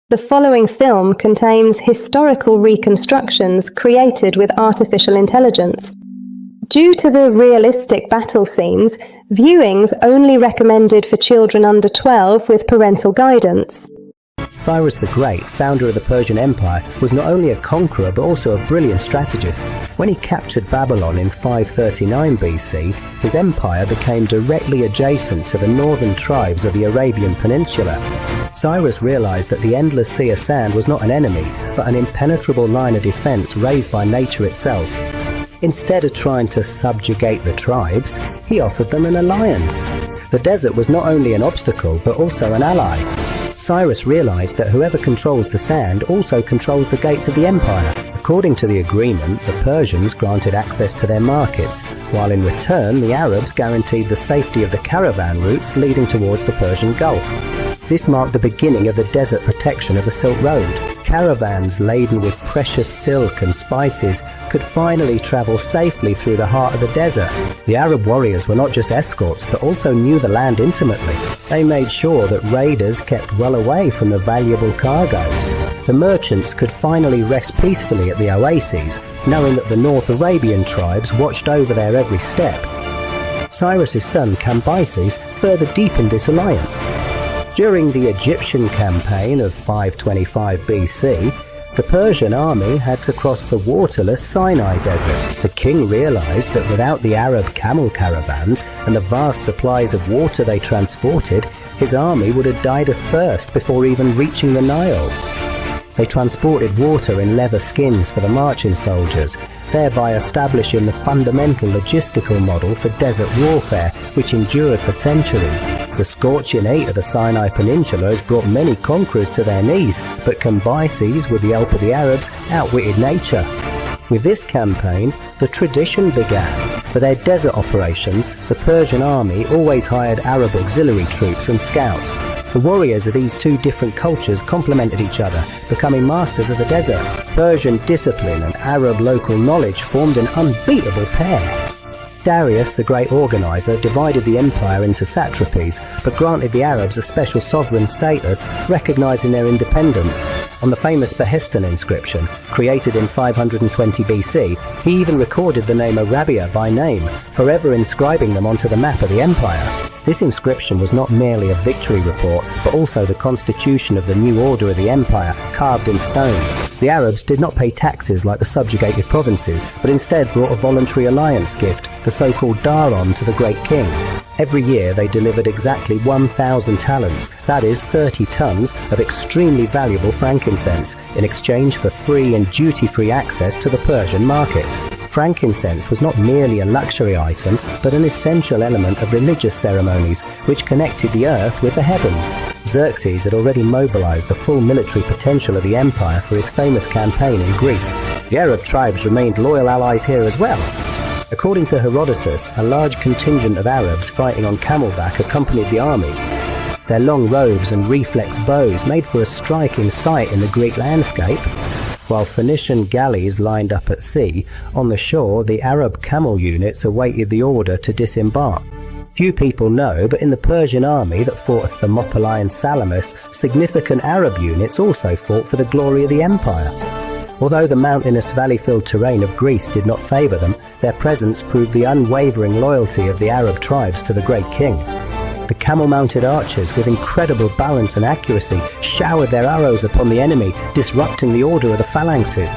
The following film contains historical reconstructions created with artificial intelligence. Due to the realistic battle scenes, viewing's only recommended for children under 12 with parental guidance. Cyrus the Great, founder of the Persian Empire, was not only a conqueror but also a brilliant strategist. When he captured Babylon in 539 BC, his empire became directly adjacent to the northern tribes of the Arabian Peninsula. Cyrus realized that the endless sea of sand was not an enemy, but an impenetrable line of defense raised by nature itself. Instead of trying to subjugate the tribes, he offered them an alliance. The desert was not only an obstacle but also an ally. Cyrus realized that whoever controls the sand also controls the gates of the empire. According to the agreement, the Persians granted access to their markets, while in return the Arabs guaranteed the safety of the caravan routes leading towards the Persian Gulf. This marked the beginning of the desert protection of the Silk Road. Caravans laden with precious silk and spices could finally travel safely through the heart of the desert. The Arab warriors were not just escorts, but also knew the land intimately. They made sure that raiders kept well away from the valuable cargoes. The merchants could finally rest peacefully at the oases, knowing that the North Arabian tribes watched over their every step. Cyrus's son Cambyses further deepened this alliance. During the Egyptian campaign of 525 BC, the Persian army had to cross the waterless Sinai Desert. The king realized that without the Arab camel caravans and the vast supplies of water they transported, his army would have died of thirst before even reaching the Nile. They transported water in leather skins for the marching soldiers, thereby establishing the fundamental logistical model for desert warfare, which endured for centuries. The scorching heat of the Sinai Peninsula has brought many conquerors to their knees, but Cambyses, with the help of the Arabs, outwitted nature. With this campaign, the tradition began. For their desert operations, the Persian army always hired Arab auxiliary troops and scouts. The warriors of these two different cultures complemented each other, becoming masters of the desert. Persian discipline and Arab local knowledge formed an unbeatable pair. Darius, the great organizer, divided the empire into satrapies, but granted the Arabs a special sovereign status, recognizing their independence. On the famous Behistun inscription, created in 520 BC, he even recorded the name Arabia by name, forever inscribing them onto the map of the empire. This inscription was not merely a victory report, but also the constitution of the new order of the empire, carved in stone. The Arabs did not pay taxes like the subjugated provinces, but instead brought a voluntary alliance gift, the so-called daron, to the great king. Every year they delivered exactly 1,000 talents, that is 30 tons, of extremely valuable frankincense, in exchange for free and duty-free access to the Persian markets. Frankincense was not merely a luxury item, but an essential element of religious ceremonies, which connected the earth with the heavens. Xerxes had already mobilized the full military potential of the empire for his famous campaign in Greece. The Arab tribes remained loyal allies here as well. According to Herodotus, a large contingent of Arabs fighting on camelback accompanied the army. Their long robes and reflex bows made for a striking sight in the Greek landscape. While Phoenician galleys lined up at sea, on the shore the Arab camel units awaited the order to disembark. Few people know, but in the Persian army that fought at Thermopylae and Salamis, significant Arab units also fought for the glory of the empire. Although the mountainous valley-filled terrain of Greece did not favour them, their presence proved the unwavering loyalty of the Arab tribes to the great king. The camel-mounted archers, with incredible balance and accuracy, showered their arrows upon the enemy, disrupting the order of the phalanxes.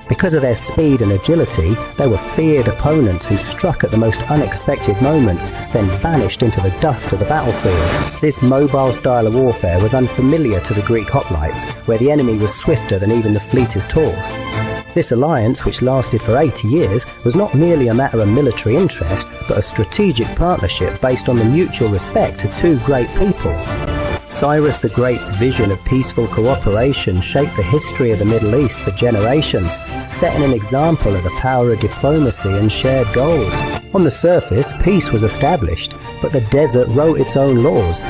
Because of their speed and agility, they were feared opponents who struck at the most unexpected moments, then vanished into the dust of the battlefield. This mobile style of warfare was unfamiliar to the Greek hoplites, where the enemy was swifter than even the fleetest horse. This alliance, which lasted for 80 years, was not merely a matter of military interest, but a strategic partnership based on the mutual respect of two great peoples. Cyrus the Great's vision of peaceful cooperation shaped the history of the Middle East for generations, setting an example of the power of diplomacy and shared goals. On the surface, peace was established, but the desert wrote its own laws.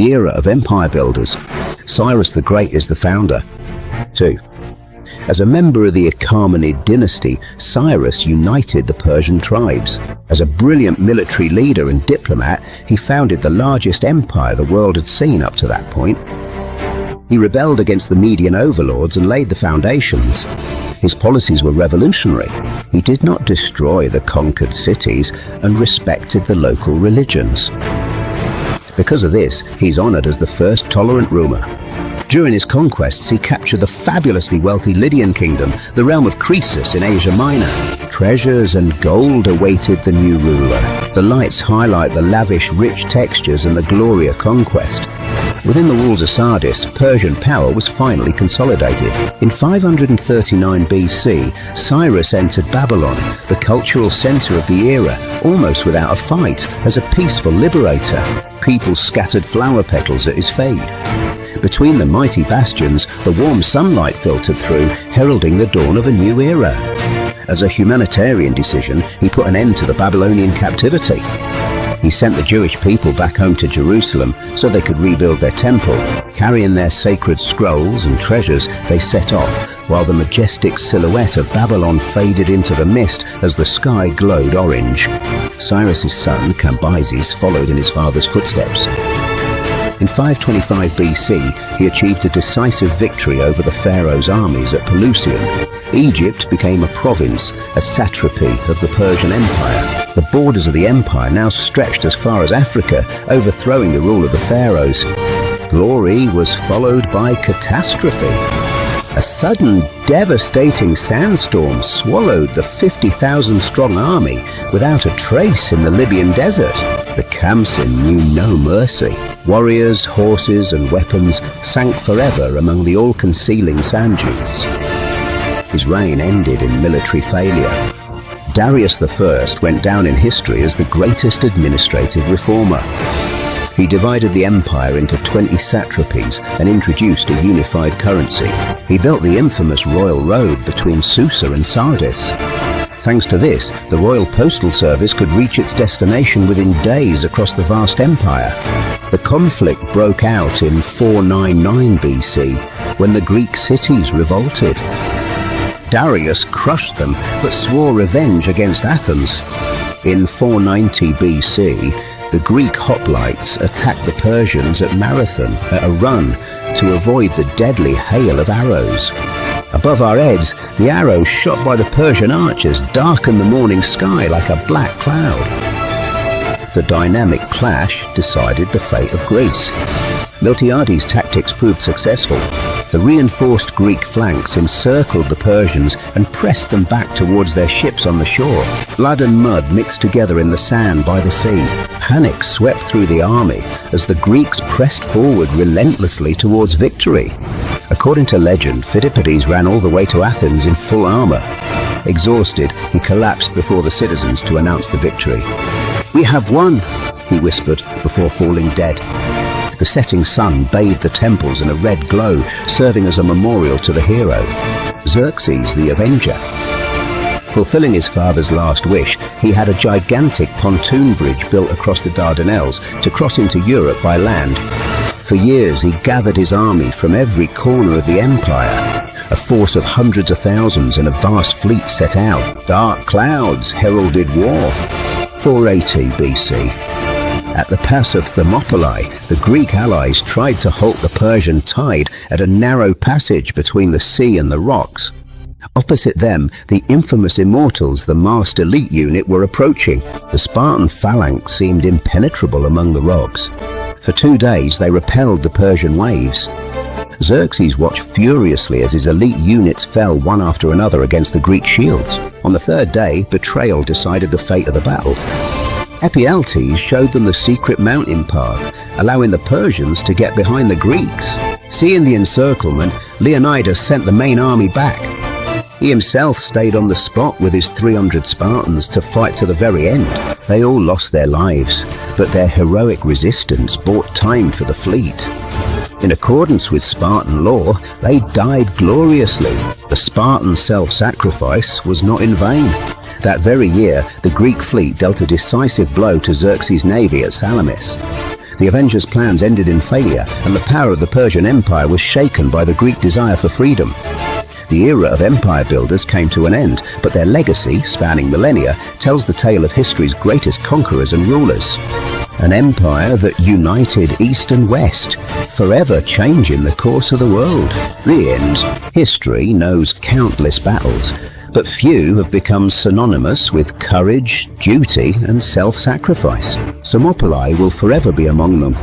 the era of empire builders. Cyrus the Great is the founder. 2. As a member of the Achaemenid dynasty, Cyrus united the Persian tribes. As a brilliant military leader and diplomat, he founded the largest empire the world had seen up to that point. He rebelled against the Median overlords and laid the foundations. His policies were revolutionary. He did not destroy the conquered cities and respected the local religions. Because of this, he's honored as the first tolerant ruler. During his conquests, he captured the fabulously wealthy Lydian kingdom, the realm of Croesus in Asia Minor. Treasures and gold awaited the new ruler. The lights highlight the lavish, rich textures and the glory of conquest. Within the walls of Sardis, Persian power was finally consolidated. In 539 BC, Cyrus entered Babylon, the cultural center of the era, almost without a fight, as a peaceful liberator. People scattered flower petals at his fade. Between the mighty bastions, the warm sunlight filtered through, heralding the dawn of a new era. As a humanitarian decision, he put an end to the Babylonian captivity. He sent the Jewish people back home to Jerusalem so they could rebuild their temple. Carrying their sacred scrolls and treasures, they set off, while the majestic silhouette of Babylon faded into the mist as the sky glowed orange. Cyrus's son, Cambyses, followed in his father's footsteps. In 525 BC, he achieved a decisive victory over the pharaoh's armies at Pelusium. Egypt became a province, a satrapy of the Persian Empire. The borders of the empire now stretched as far as Africa, overthrowing the rule of the pharaohs. Glory was followed by catastrophe. A sudden, devastating sandstorm swallowed the 50,000-strong army without a trace in the Libyan desert. The Khamsin knew no mercy. Warriors, horses, and weapons sank forever among the all-concealing sand dunes. His reign ended in military failure. Darius I went down in history as the greatest administrative reformer. He divided the empire into 20 satrapies and introduced a unified currency. He built the infamous Royal Road between Susa and Sardis. Thanks to this, the Royal Postal Service could reach its destination within days across the vast empire. The conflict broke out in 499 BC, when the Greek cities revolted. Darius crushed them, but swore revenge against Athens. In 490 BC, the Greek hoplites attacked the Persians at Marathon at a run to avoid the deadly hail of arrows. Above our heads, the arrows shot by the Persian archers darkened the morning sky like a black cloud. The dynamic clash decided the fate of Greece. Miltiades' tactics proved successful. The reinforced Greek flanks encircled the Persians and pressed them back towards their ships on the shore. Blood and mud mixed together in the sand by the sea. Panic swept through the army as the Greeks pressed forward relentlessly towards victory. According to legend, Phidippides ran all the way to Athens in full armor. Exhausted, he collapsed before the citizens to announce the victory. "We have won," he whispered before falling dead. The setting sun bathed the temples in a red glow, serving as a memorial to the hero, Xerxes the Avenger. Fulfilling his father's last wish, he had a gigantic pontoon bridge built across the Dardanelles to cross into Europe by land. For years he gathered his army from every corner of the empire. A force of hundreds of thousands and a vast fleet set out. Dark clouds heralded war. 480 BC. At the pass of Thermopylae, the Greek allies tried to halt the Persian tide at a narrow passage between the sea and the rocks. Opposite them, the infamous Immortals, the masked elite unit, were approaching. The Spartan phalanx seemed impenetrable among the rocks. For 2 days, they repelled the Persian waves. Xerxes watched furiously as his elite units fell one after another against the Greek shields. On the 3rd day, betrayal decided the fate of the battle. Ephialtes showed them the secret mountain path, allowing the Persians to get behind the Greeks. Seeing the encirclement, Leonidas sent the main army back. He himself stayed on the spot with his 300 Spartans to fight to the very end. They all lost their lives, but their heroic resistance bought time for the fleet. In accordance with Spartan law, they died gloriously. The Spartan self-sacrifice was not in vain. That very year, the Greek fleet dealt a decisive blow to Xerxes' navy at Salamis. The Avengers' plans ended in failure, and the power of the Persian Empire was shaken by the Greek desire for freedom. The era of empire builders came to an end, but their legacy, spanning millennia, tells the tale of history's greatest conquerors and rulers. An empire that united East and West, forever changing the course of the world. The end. History knows countless battles, but few have become synonymous with courage, duty, and self-sacrifice. Thermopylae will forever be among them.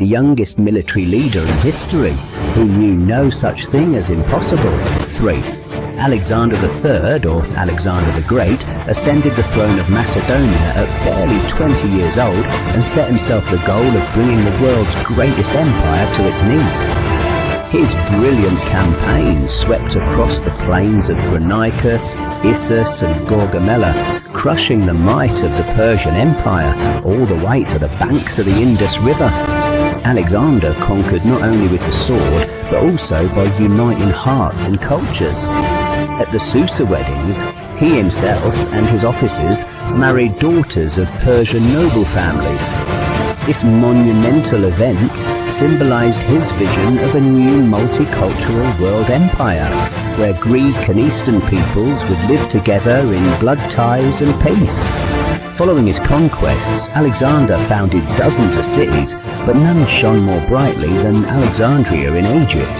the youngest military leader in history, who knew no such thing as impossible. 3. Alexander III, or Alexander the Great, ascended the throne of Macedonia at barely 20 years old and set himself the goal of bringing the world's greatest empire to its knees. His brilliant campaigns swept across the plains of Granicus, Issus and Gaugamela, crushing the might of the Persian Empire all the way to the banks of the Indus River. Alexander conquered not only with the sword, but also by uniting hearts and cultures. At the Susa weddings, he himself and his officers married daughters of Persian noble families. This monumental event symbolized his vision of a new multicultural world empire, where Greek and Eastern peoples would live together in blood ties and peace. Following his conquests, Alexander founded dozens of cities, but none shone more brightly than Alexandria in Egypt.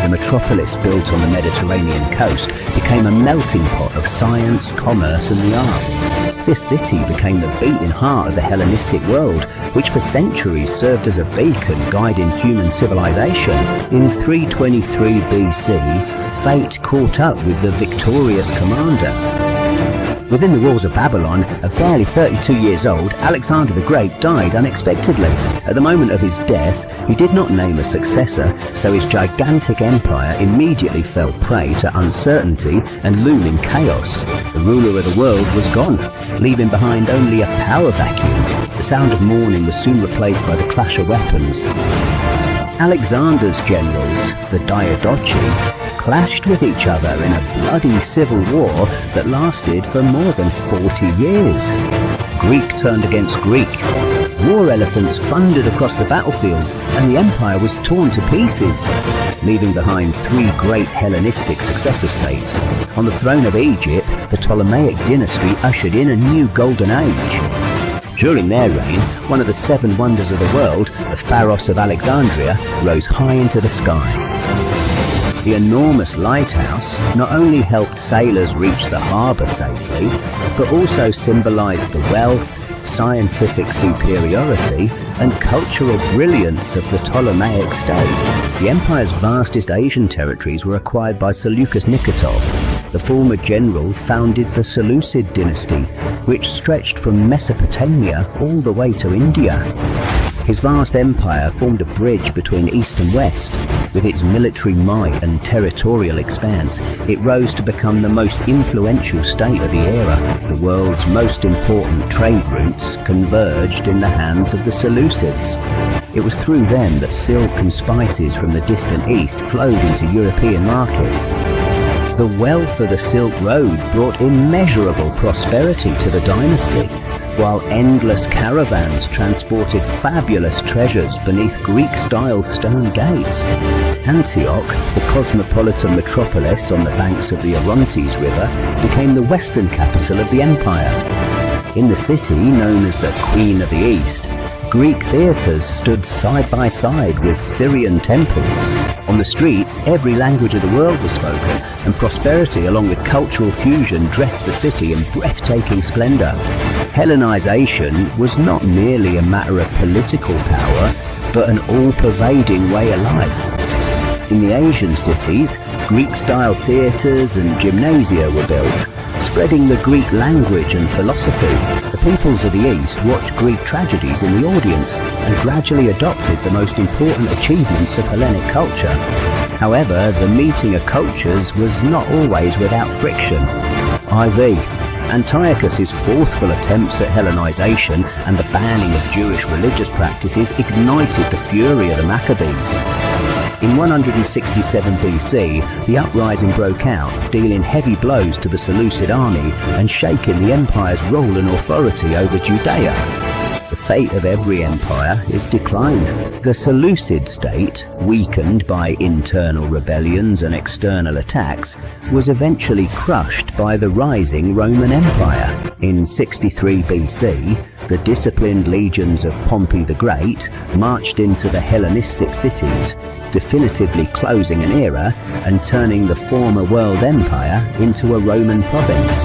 The metropolis built on the Mediterranean coast became a melting pot of science, commerce and the arts. This city became the beating heart of the Hellenistic world, which for centuries served as a beacon guiding human civilization. In 323 BC, fate caught up with the victorious commander. Within the walls of Babylon, at barely 32 years old, Alexander the Great died unexpectedly. At the moment of his death, he did not name a successor, so his gigantic empire immediately fell prey to uncertainty and looming chaos. The ruler of the world was gone, leaving behind only a power vacuum. The sound of mourning was soon replaced by the clash of weapons. Alexander's generals, the Diadochi, clashed with each other in a bloody civil war that lasted for more than 40 years. Greek turned against Greek. War elephants thundered across the battlefields and the empire was torn to pieces, leaving behind three great Hellenistic successor states. On the throne of Egypt, the Ptolemaic dynasty ushered in a new golden age. During their reign, one of the seven wonders of the world, the Pharos of Alexandria, rose high into the sky. The enormous lighthouse not only helped sailors reach the harbour safely, but also symbolised the wealth, scientific superiority and cultural brilliance of the Ptolemaic state. The empire's vastest Asian territories were acquired by Seleucus Nicator. The former general founded the Seleucid dynasty, which stretched from Mesopotamia all the way to India. His vast empire formed a bridge between East and West. With its military might and territorial expanse, it rose to become the most influential state of the era. The world's most important trade routes converged in the hands of the Seleucids. It was through them that silk and spices from the distant East flowed into European markets. The wealth of the Silk Road brought immeasurable prosperity to the dynasty, while endless caravans transported fabulous treasures beneath Greek-style stone gates. Antioch, the cosmopolitan metropolis on the banks of the Orontes River, became the western capital of the empire. In the city, known as the Queen of the East, Greek theatres stood side by side with Syrian temples. On the streets, every language of the world was spoken, and prosperity along with cultural fusion dressed the city in breathtaking splendour. Hellenization was not merely a matter of political power, but an all-pervading way of life. In the Asian cities, Greek-style theatres and gymnasia were built, spreading the Greek language and philosophy. The peoples of the East watched Greek tragedies in the audience and gradually adopted the most important achievements of Hellenic culture. However, the meeting of cultures was not always without friction. IV. Antiochus's forceful attempts at Hellenization and the banning of Jewish religious practices ignited the fury of the Maccabees. In 167 BC, the uprising broke out, dealing heavy blows to the Seleucid army and shaking the empire's role and authority over Judea. The fate of every empire is decline. The Seleucid state, weakened by internal rebellions and external attacks, was eventually crushed by the rising Roman Empire. In 63 BC, the disciplined legions of Pompey the Great marched into the Hellenistic cities, definitively closing an era and turning the former world empire into a Roman province.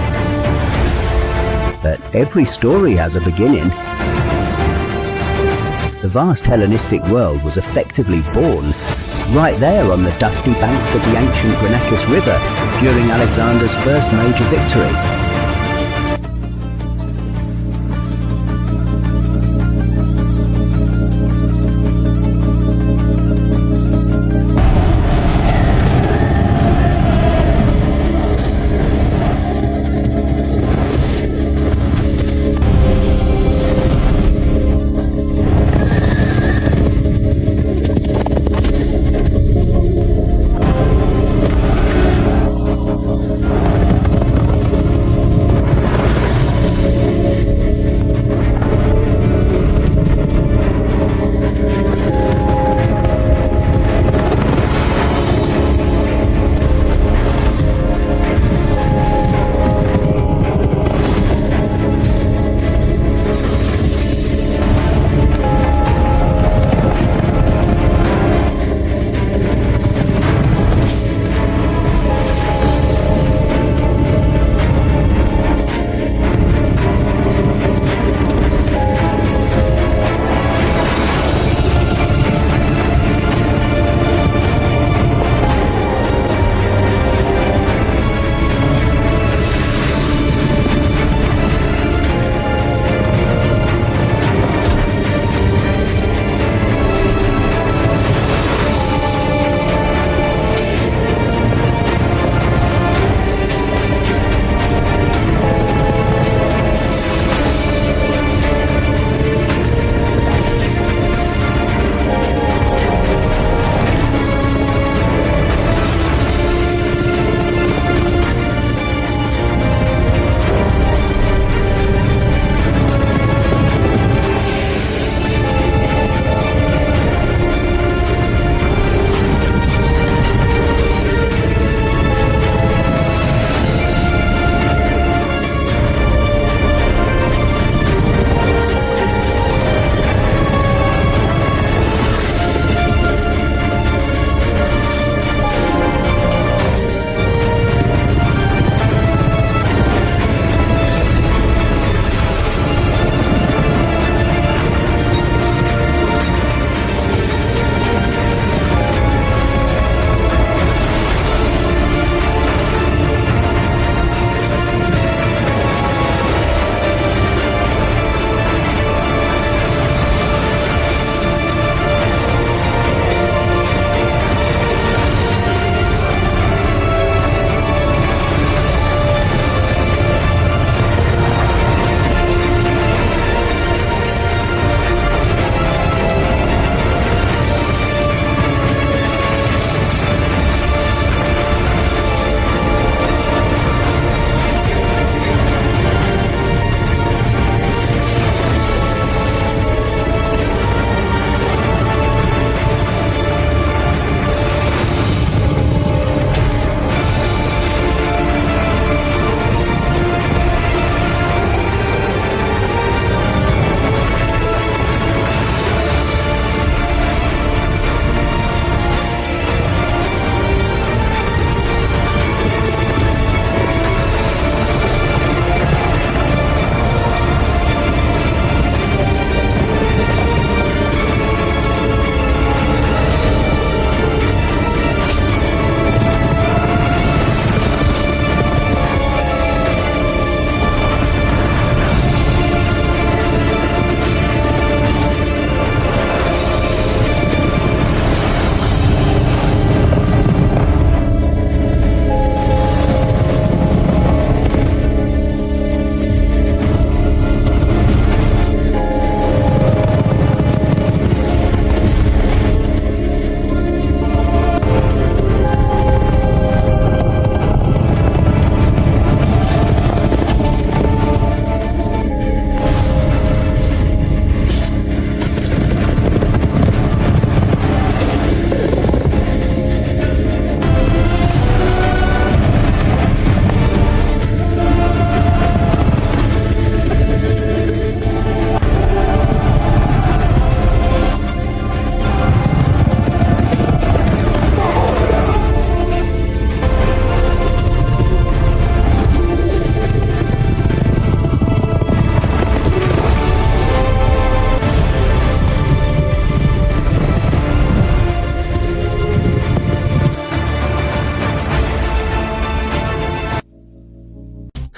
But every story has a beginning. The The vast Hellenistic world was effectively born right there on the dusty banks of the ancient Granicus River during Alexander's first major victory.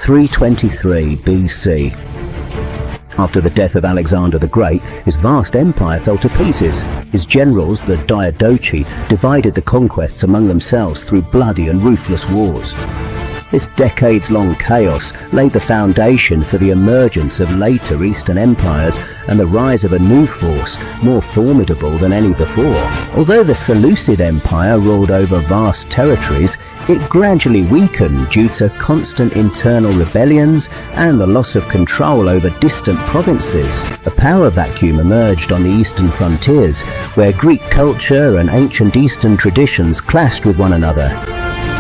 323 BC. After the death of Alexander the Great, his vast empire fell to pieces. His generals, the Diadochi, divided the conquests among themselves through bloody and ruthless wars. This decades-long chaos laid the foundation for the emergence of later Eastern empires and the rise of a new force, more formidable than any before. Although the Seleucid Empire ruled over vast territories, it gradually weakened due to constant internal rebellions and the loss of control over distant provinces. A power vacuum emerged on the eastern frontiers, where Greek culture and ancient Eastern traditions clashed with one another.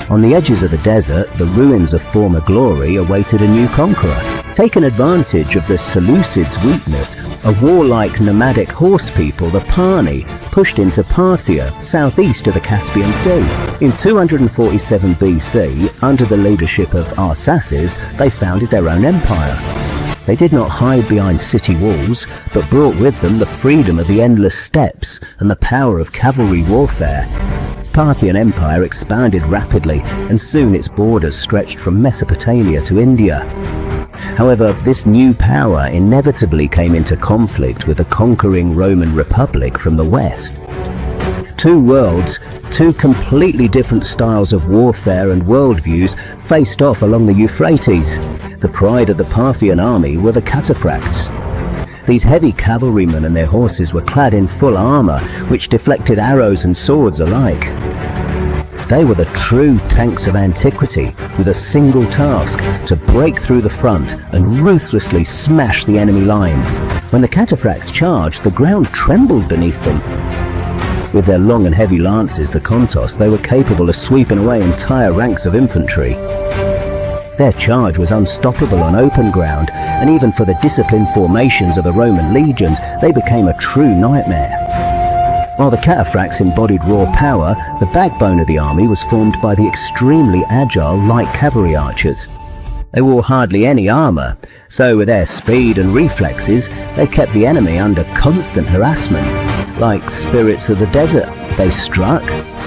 On the edges of the desert, the ruins of former glory awaited a new conqueror. Taking advantage of the Seleucids' weakness, a warlike nomadic horse people, the Parni, pushed into Parthia, southeast of the Caspian Sea. In 247 BC, under the leadership of Arsaces, they founded their own empire. They did not hide behind city walls, but brought with them the freedom of the endless steppes and the power of cavalry warfare. Parthian Empire expanded rapidly, and soon its borders stretched from Mesopotamia to India. However, this new power inevitably came into conflict with the conquering Roman Republic from the west. Two worlds, two completely different styles of warfare and worldviews faced off along the Euphrates. The pride of the Parthian army were the cataphracts. These heavy cavalrymen and their horses were clad in full armor, which deflected arrows and swords alike. They were the true tanks of antiquity, with a single task: to break through the front and ruthlessly smash the enemy lines. When the cataphracts charged, the ground trembled beneath them. With their long and heavy lances, the kontos, they were capable of sweeping away entire ranks of infantry. Their charge was unstoppable on open ground, and even for the disciplined formations of the Roman legions, they became a true nightmare. While the cataphracts embodied raw power, the backbone of the army was formed by the extremely agile light cavalry archers. They wore hardly any armor, so with their speed and reflexes, they kept the enemy under constant harassment. Like spirits of the desert, they struck,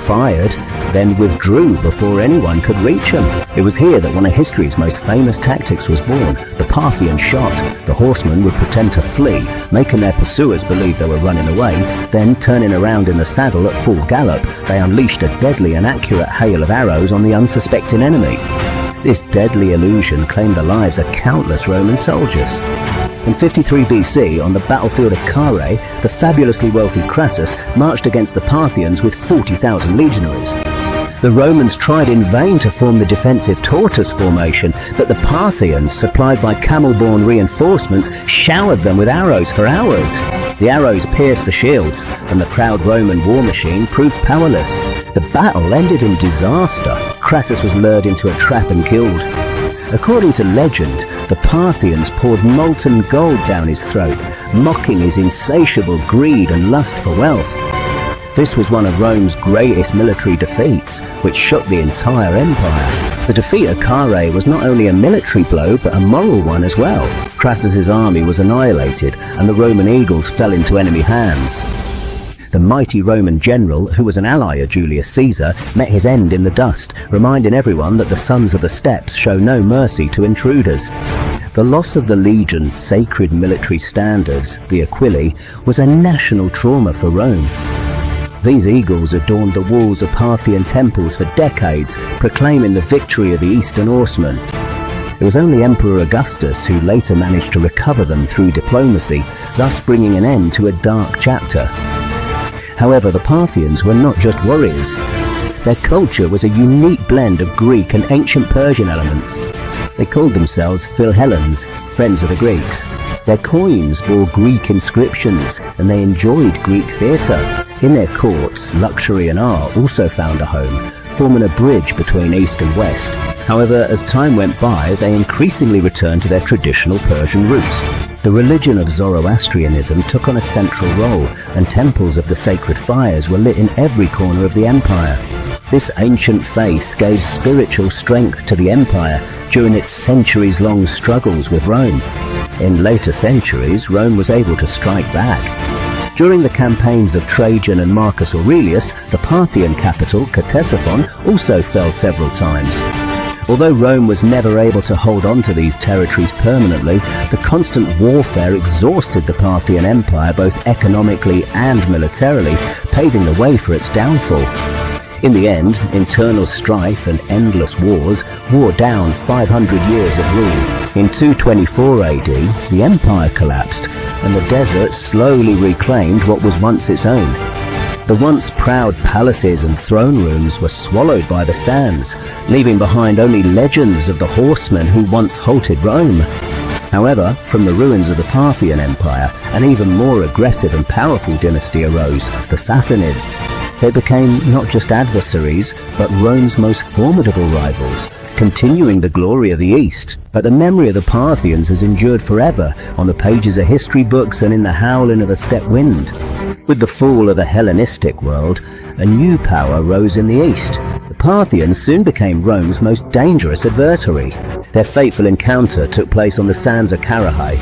fired, then withdrew before anyone could reach them. It was here that one of history's most famous tactics was born, the Parthian shot. The horsemen would pretend to flee, making their pursuers believe they were running away, then turning around in the saddle at full gallop, they unleashed a deadly and accurate hail of arrows on the unsuspecting enemy. This deadly illusion claimed the lives of countless Roman soldiers. In 53 BC, on the battlefield of Carrhae, the fabulously wealthy Crassus marched against the Parthians with 40,000 legionaries. The Romans tried in vain to form the defensive tortoise formation, but the Parthians, supplied by camel-borne reinforcements, showered them with arrows for hours. The arrows pierced the shields, and the proud Roman war machine proved powerless. The battle ended in disaster. Crassus was lured into a trap and killed. According to legend, the Parthians poured molten gold down his throat, mocking his insatiable greed and lust for wealth. This was one of Rome's greatest military defeats, which shook the entire empire. The defeat of Carrhae was not only a military blow, but a moral one as well. Crassus's army was annihilated, and the Roman eagles fell into enemy hands. The mighty Roman general, who was an ally of Julius Caesar, met his end in the dust, reminding everyone that the sons of the steppes show no mercy to intruders. The loss of the legion's sacred military standards, the Aquili, was a national trauma for Rome. These eagles adorned the walls of Parthian temples for decades, proclaiming the victory of the Eastern Horsemen. It was only Emperor Augustus who later managed to recover them through diplomacy, thus bringing an end to a dark chapter. However, the Parthians were not just warriors. Their culture was a unique blend of Greek and ancient Persian elements. They called themselves Philhellens, friends of the Greeks. Their coins bore Greek inscriptions, and they enjoyed Greek theatre. In their courts, luxury and art also found a home, forming a bridge between East and West. However, as time went by, they increasingly returned to their traditional Persian roots. The religion of Zoroastrianism took on a central role, and temples of the sacred fires were lit in every corner of the empire. This ancient faith gave spiritual strength to the empire during its centuries-long struggles with Rome. In later centuries, Rome was able to strike back. During the campaigns of Trajan and Marcus Aurelius, the Parthian capital, Ctesiphon, also fell several times. Although Rome was never able to hold on to these territories permanently, the constant warfare exhausted the Parthian Empire both economically and militarily, paving the way for its downfall. In the end, internal strife and endless wars wore down 500 years of rule. In 224 AD, the empire collapsed, and the desert slowly reclaimed what was once its own. The once proud palaces and throne rooms were swallowed by the sands, leaving behind only legends of the horsemen who once halted Rome. However, from the ruins of the Parthian Empire, an even more aggressive and powerful dynasty arose, the Sassanids. They became not just adversaries, but Rome's most formidable rivals, continuing the glory of the East. But the memory of the Parthians has endured forever on the pages of history books and in the howling of the steppe wind. With the fall of the Hellenistic world, a new power rose in the East. The Parthians soon became Rome's most dangerous adversary. Their fateful encounter took place on the sands of Carrhae.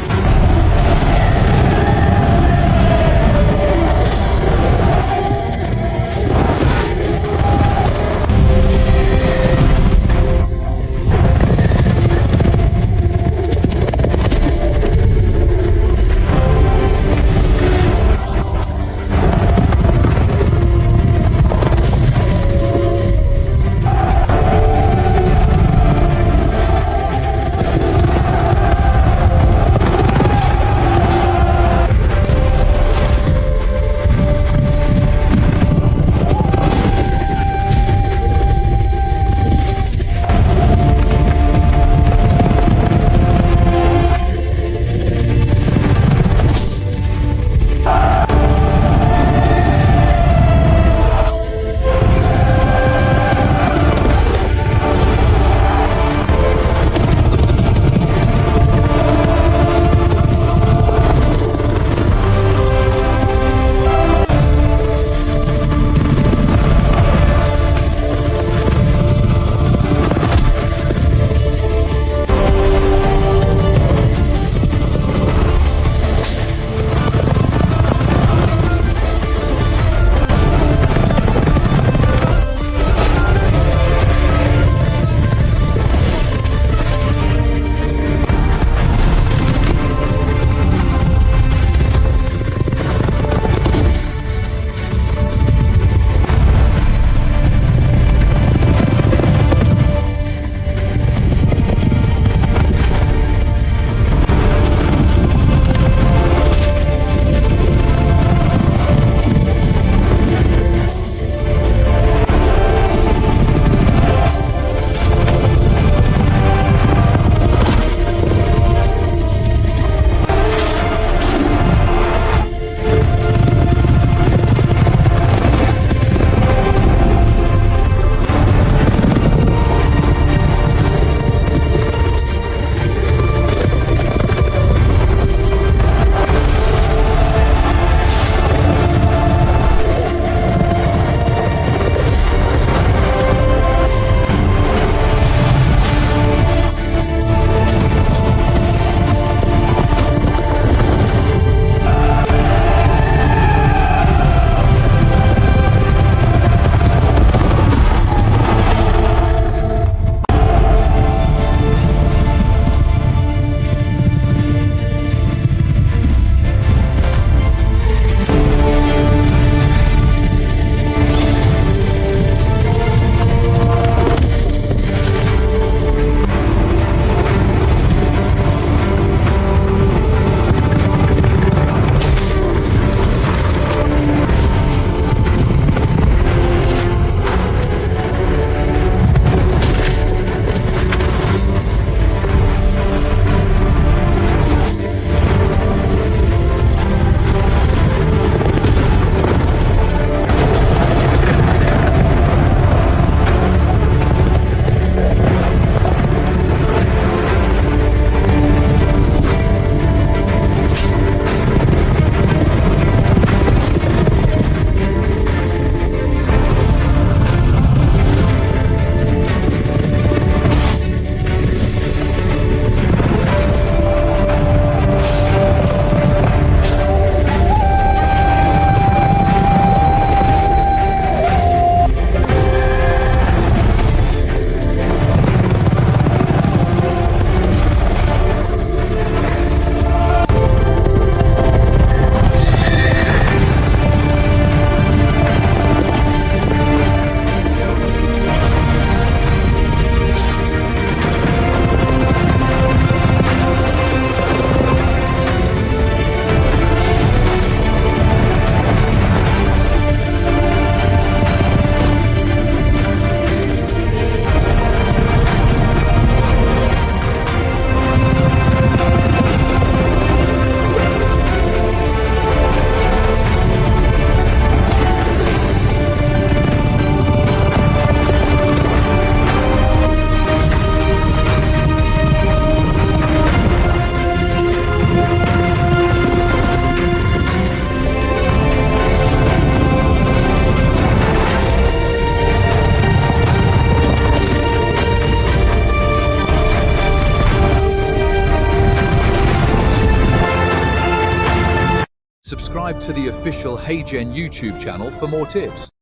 Subscribe to the official HeyGen YouTube channel for more tips.